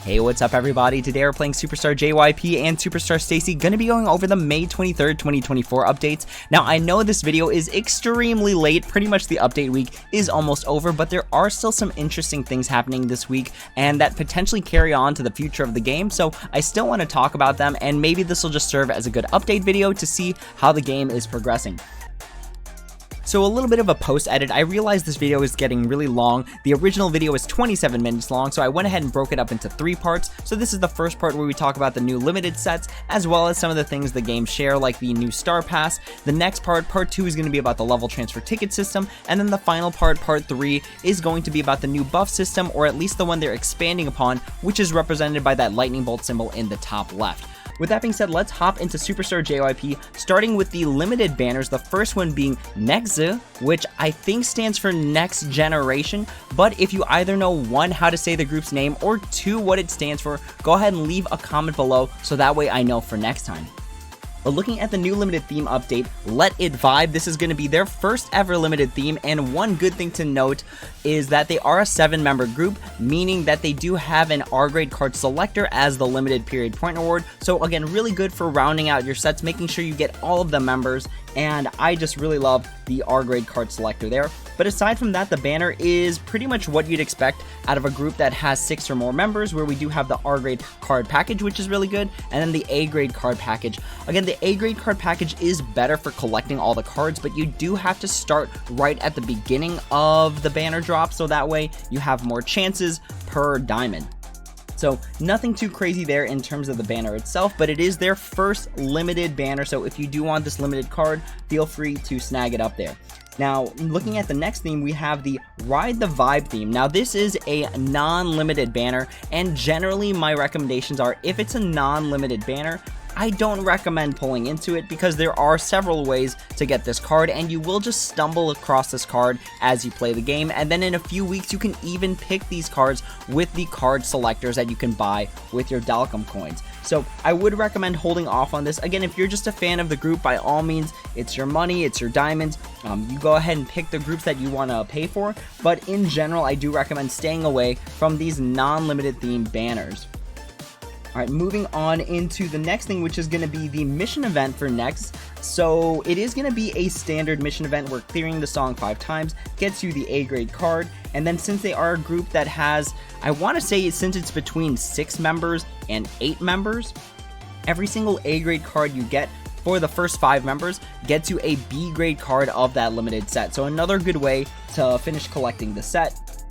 Hey, what's up everybody? Today we're playing Superstar JYP and Superstar STAYC. Gonna be going over the May 23rd, 2024 updates. Now, I know this video is extremely late. Pretty much the update week is almost over, but there are still some interesting things happening this week and that potentially carry on to the future of the game. So I still want to talk about them, and maybe this will just serve as a good update video to see how the game is progressing. So a little bit of a post edit. I realized this video is getting really long. The original video is 27 minutes long, so I went ahead and broke it up into 3 parts. So this is the first part where we talk about the new limited sets, as well as some of the things the game share, like the new Star Pass. The next part, part 2, is going to be about the level transfer ticket system, and then the final part, part 3, is going to be about the new buff system, or at least the one they're expanding upon, which is represented by that lightning bolt symbol in the top left. With that being said, let's hop into Superstar JYP, starting with the limited banners, the first one being NEXZ, which I think stands for Next Generation, but if you either know 1, how to say the group's name, or 2, what it stands for, go ahead and leave a comment below so that way I know for next time. But looking at the new limited theme update, Let It Vibe, this is going to be their first ever limited theme, and one good thing to note is that they are a 7-member group, meaning that they do have an R-grade card selector as the limited period point reward. So again, really good for rounding out your sets, making sure you get all of the members, and I just really love the R-grade card selector there. But aside from that, the banner is pretty much what you'd expect out of a group that has 6 or more members, where we do have the R-grade card package, which is really good, and then the A-grade card package. Again, the A-grade card package is better for collecting all the cards, but you do have to start right at the beginning of the banner drop, so that way you have more chances per diamond. So nothing too crazy there in terms of the banner itself, but it is their first limited banner, so if you do want this limited card, feel free to snag it up there. Now, looking at the next theme, we have the Ride the Vibe theme. Now, this is a non-limited banner, and generally my recommendations are, if it's a non-limited banner, I don't recommend pulling into it because there are several ways to get this card, and you will just stumble across this card as you play the game, and then in a few weeks you can even pick these cards with the card selectors that you can buy with your Dalcom coins. So I would recommend holding off on this. Again, if you're just a fan of the group, by all means, it's your money, it's your diamonds. You go ahead and pick the groups that you want to pay for, but in general, I do recommend staying away from these non-limited theme banners. Alright, moving on into the next thing, which is going to be the mission event for NEXZ. So it is going to be a standard mission event where clearing the song 5 times gets you the A-grade card, and then since they are a group that has, I want to say, since it's between 6 members and 8 members, every single A-grade card you get for the first 5 members gets you a B-grade card of that limited set. So another good way to finish collecting the set.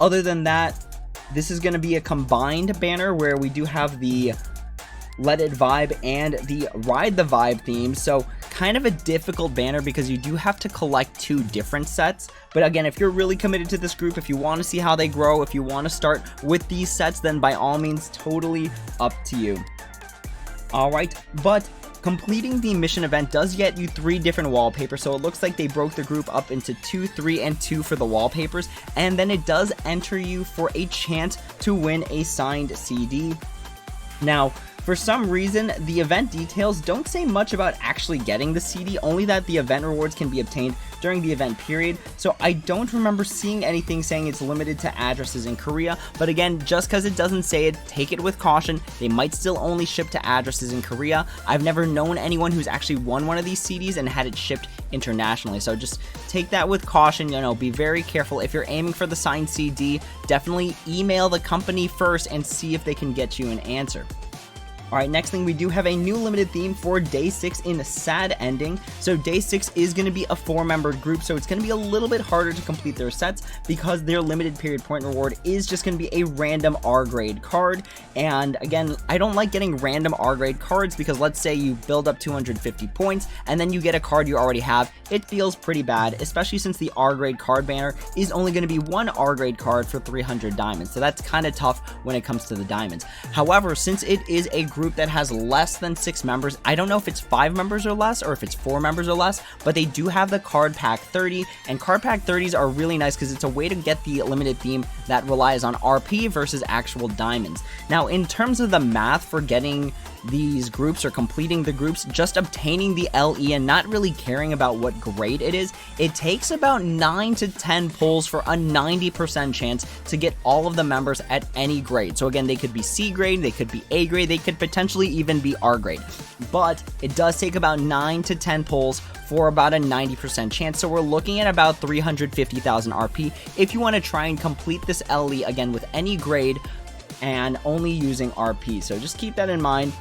Other than that, this is going to be a combined banner where we do have the Let It Vibe and the Ride the Vibe theme. So kind of a difficult banner because you do have to collect 2 different sets. But again, if you're really committed to this group, if you want to see how they grow, if you want to start with these sets, then by all means, totally up to you. Alright, but completing the mission event does get you 3 different wallpapers, so it looks like they broke the group up into 2, 3, and 2 for the wallpapers, and then it does enter you for a chance to win a signed CD. Now, for some reason, the event details don't say much about actually getting the CD, only that the event rewards can be obtained during the event period, so I don't remember seeing anything saying it's limited to addresses in Korea, but again, just because it doesn't say it, take it with caution. They might still only ship to addresses in Korea. I've never known anyone who's actually won one of these CDs and had it shipped internationally, so just take that with caution. You know, be very careful. If you're aiming for the signed CD, definitely email the company first and see if they can get you an answer. Alright, next thing, we do have a new limited theme for Day 6 in Sad Ending. So Day 6 is going to be a 4-member group, so it's going to be a little bit harder to complete their sets because their limited period point reward is just going to be a random R-grade card. And again, I don't like getting random R-grade cards because let's say you build up 250 points and then you get a card you already have. It feels pretty bad, especially since the R-grade card banner is only going to be 1 R-grade card for 300 diamonds. So that's kind of tough when it comes to the diamonds. However, since it is a group group that has less than 6 members. I don't know if it's 5 members or less, or if it's 4 members or less, but they do have the card pack 30, and card pack 30s are really nice because it's a way to get the limited theme that relies on RP versus actual diamonds. Now, in terms of the math for getting these groups or completing the groups, just obtaining the LE and not really caring about what grade it is, it takes about 9 to 10 pulls for a 90% chance to get all of the members at any grade. So again, they could be C grade, they could be A grade, they could potentially even be R grade, but it does take about 9 to 10 pulls for about a 90% chance. So we're looking at about 350,000 RP if you want to try and complete this LE again with any grade and only using RP. So just keep that in mind.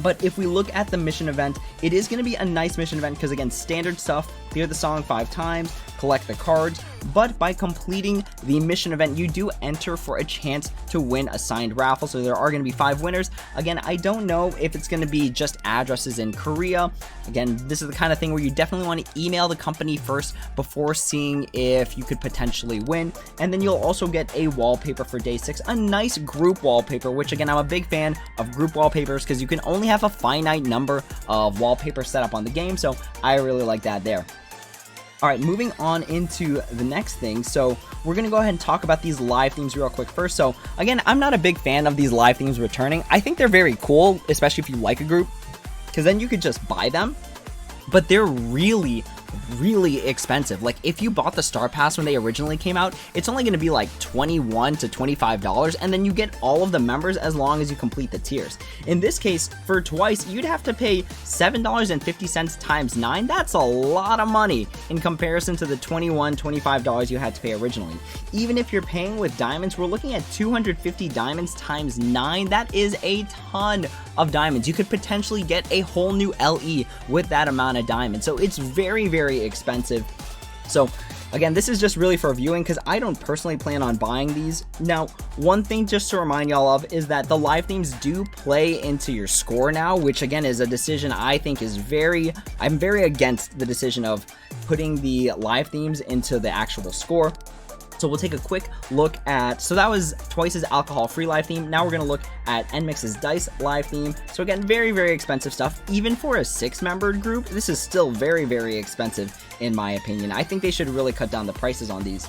But if we look at the mission event, it is going to be a nice mission event because, again, standard stuff, hear the song 5 times, collect the cards, but by completing the mission event, you do enter for a chance to win a signed raffle. So there are going to be 5 winners. Again, I don't know if it's going to be just addresses in Korea. Again, this is the kind of thing where you definitely want to email the company first before seeing if you could potentially win. And then you'll also get a wallpaper for day 6, a nice group wallpaper, which again, I'm a big fan of group wallpapers because you can only have a finite number of wallpapers set up on the game. So I really like that there. All right, moving on into the next thing. So we're going to go ahead and talk about these live themes real quick first. So again, I'm not a big fan of these live themes returning. I think they're very cool, especially if you like a group, because then you could just buy them, but they're really expensive. Like if you bought the Star Pass when they originally came out, it's only going to be like $21 to $25, and then you get all of the members as long as you complete the tiers. In this case, for twice, you'd have to pay $7.50 times 9. That's a lot of money in comparison to the $21, $25 you had to pay originally. Even if you're paying with diamonds, we're looking at 250 diamonds times 9. That is a ton of diamonds. You could potentially get a whole new LE with that amount of diamonds. So it's very expensive. So again, this is just really for viewing because I don't personally plan on buying these. Now, one thing just to remind y'all of is that the live themes do play into your score now, which again is a decision I think is I'm very against the decision of putting the live themes into the actual score. So we'll take a quick look at, so that was Twice's alcohol-free live theme. Now we're going to look at NMIXX's Dice live theme. So again, very expensive stuff. Even for a 6-membered group, this is still very expensive in my opinion. I think they should really cut down the prices on these.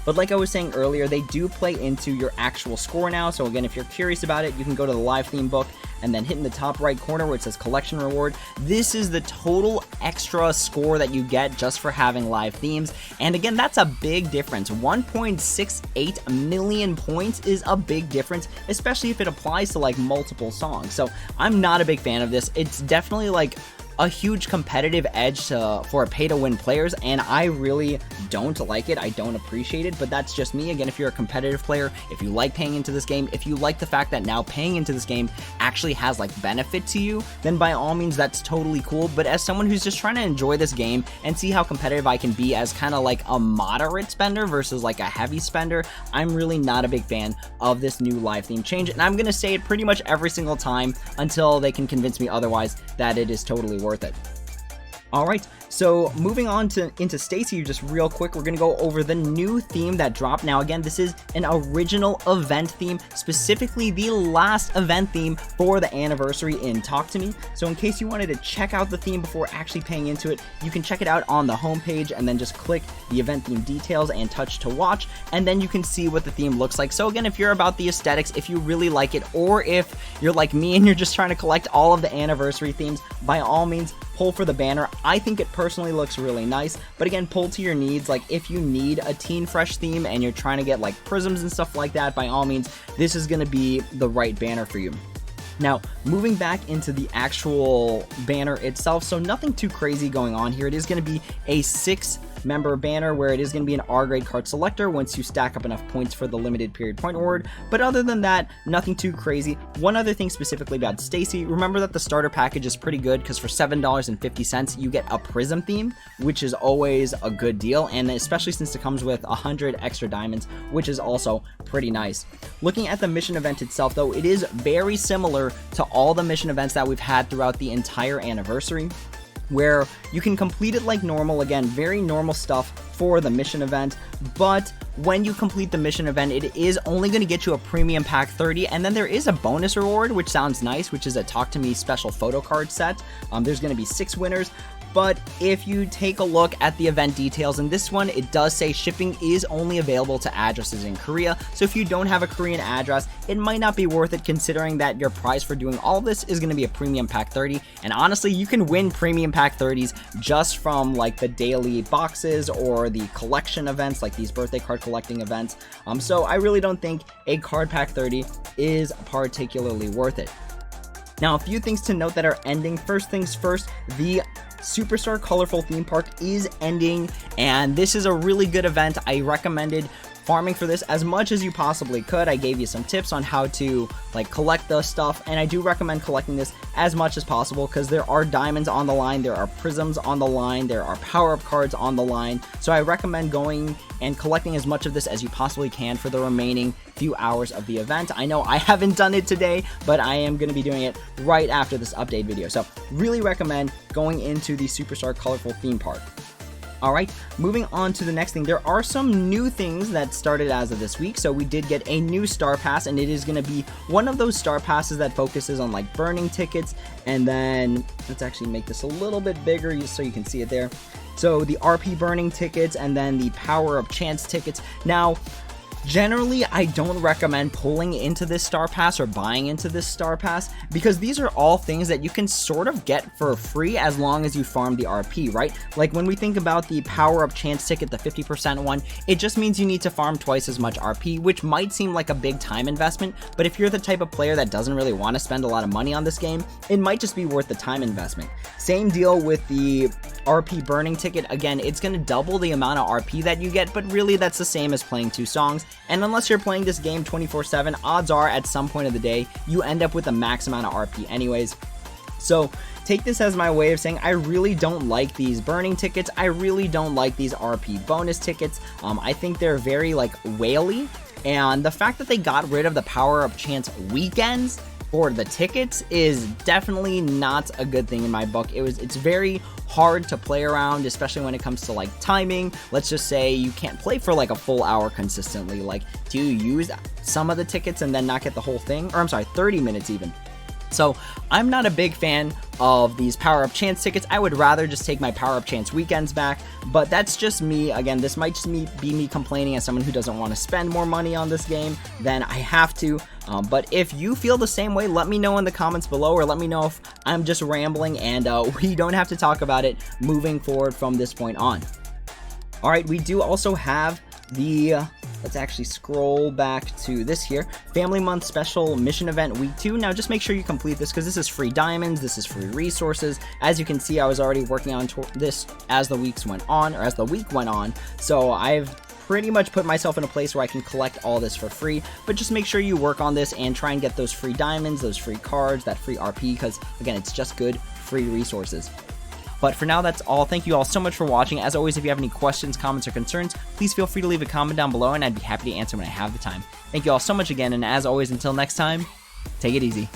But like I was saying earlier, they do play into your actual score now. So again, if you're curious about it, you can go to the live theme book and then hit in the top right corner where it says collection reward. This is the total extra score that you get just for having live themes. And again, that's a big difference. 1.68 million points is a big difference, especially if it applies to like multiple songs. So I'm not a big fan of this. It's definitely like a huge competitive edge for pay-to-win players, and I really don't like it. I don't appreciate it, but that's just me. Again, if you're a competitive player, if you like paying into this game, if you like the fact that now paying into this game actually has like benefit to you, then by all means, that's totally cool. But as someone who's just trying to enjoy this game and see how competitive I can be as kind of like a moderate spender versus like a heavy spender, I'm really not a big fan of this new live theme change, and I'm going to say it pretty much every single time until they can convince me otherwise that it is totally worth it. Alright, so moving on into STAYC just real quick, we're going to go over the new theme that dropped. Now again, this is an original event theme, specifically the last event theme for the anniversary in Talk To Me. So in case you wanted to check out the theme before actually paying into it, you can check it out on the homepage and then just click the event theme details and touch to watch, and then you can see what the theme looks like. So again, if you're about the aesthetics, if you really like it, or if you're like me and you're just trying to collect all of the anniversary themes, by all means, pull for the banner. I think it personally looks really nice, but again, pull to your needs. Like if you need a Teen Fresh theme and you're trying to get like prisms and stuff like that, by all means, this is going to be the right banner for you. Now, moving back into the actual banner itself, so nothing too crazy going on here. It is going to be a 6-member banner where it is going to be an R grade card selector once you stack up enough points for the limited period point reward. But other than that, nothing too crazy. One other thing specifically about STAYC, remember that the starter package is pretty good because for $7.50 you get a prism theme, which is always a good deal, and especially since it comes with 100 extra diamonds, which is also pretty nice. Looking at the mission event itself though, it is very similar to all the mission events that we've had throughout the entire anniversary, where you can complete it like normal. Again, very normal stuff for the mission event, but when you complete the mission event, it is only going to get you a premium pack 30, and then there is a bonus reward, which sounds nice, which is a Talk to Me special photo card set. There's going to be 6 winners. But if you take a look at the event details in this one, it does say shipping is only available to addresses in Korea. So if you don't have a Korean address, it might not be worth it, considering that your prize for doing all of this is going to be a premium pack 30. And honestly, you can win premium pack 30s just from like the daily boxes or the collection events, like these birthday card collecting events. So I really don't think a card pack 30 is particularly worth it. Now, a few things to note that are ending. First things first, the Superstar Colorful Theme Park is ending, and this is a really good event. I recommended farming for this as much as you possibly could. I gave you some tips on how to like collect the stuff, and I do recommend collecting this as much as possible because there are diamonds on the line, there are prisms on the line, there are power-up cards on the line. So I recommend going and collecting as much of this as you possibly can for the remaining few hours of the event. I know I haven't done it today, but I am going to be doing it right after this update video. So really recommend going into the Superstar Colorful Theme Park. Alright, moving on to the next thing. There are some new things that started as of this week. So we did get a new Star Pass, and it is going to be one of those Star Passes that focuses on like burning tickets. And then let's actually make this a little bit bigger just so you can see it there. So the RP burning tickets and then the power up chance tickets. Now, generally, I don't recommend pulling into this Star Pass or buying into this Star Pass because these are all things that you can sort of get for free as long as you farm the RP, right? Like when we think about the power up chance ticket, the 50% one, it just means you need to farm twice as much RP, which might seem like a big time investment, but if you're the type of player that doesn't really want to spend a lot of money on this game, it might just be worth the time investment. Same deal with the RP burning ticket. Again, it's going to double the amount of RP that you get, but really that's the same as playing 2 songs. And unless you're playing this game 24/7, odds are at some point of the day, you end up with the max amount of RP anyways. So take this as my way of saying I really don't like these burning tickets. I really don't like these RP bonus tickets. I think they're very like whaley. And the fact that they got rid of the power up chance weekends for the tickets is definitely not a good thing in my book. It's very hard to play around, especially when it comes to like timing. Let's just say you can't play for like a full hour consistently. Like, do you use some of the tickets and then not get the whole thing? Or I'm sorry, 30 minutes even. So I'm not a big fan of these power-up chance tickets. I would rather just take my power-up chance weekends back, but that's just me. Again, this might just be me complaining as someone who doesn't want to spend more money on this game than I have to. But if you feel the same way, let me know in the comments below, or let me know if I'm just rambling and we don't have to talk about it moving forward from this point on. Alright, we do also have the let's actually scroll back to this here. Family Month Special Mission Event Week 2. Now just make sure you complete this because this is free diamonds, this is free resources. As you can see, I was already working on this as the week went on. So I've pretty much put myself in a place where I can collect all this for free, but just make sure you work on this and try and get those free diamonds, those free cards, that free RP, because again, it's just good free resources. But for now, that's all. Thank you all so much for watching. As always, if you have any questions, comments, or concerns, please feel free to leave a comment down below, and I'd be happy to answer when I have the time. Thank you all so much again, and as always, until next time, take it easy.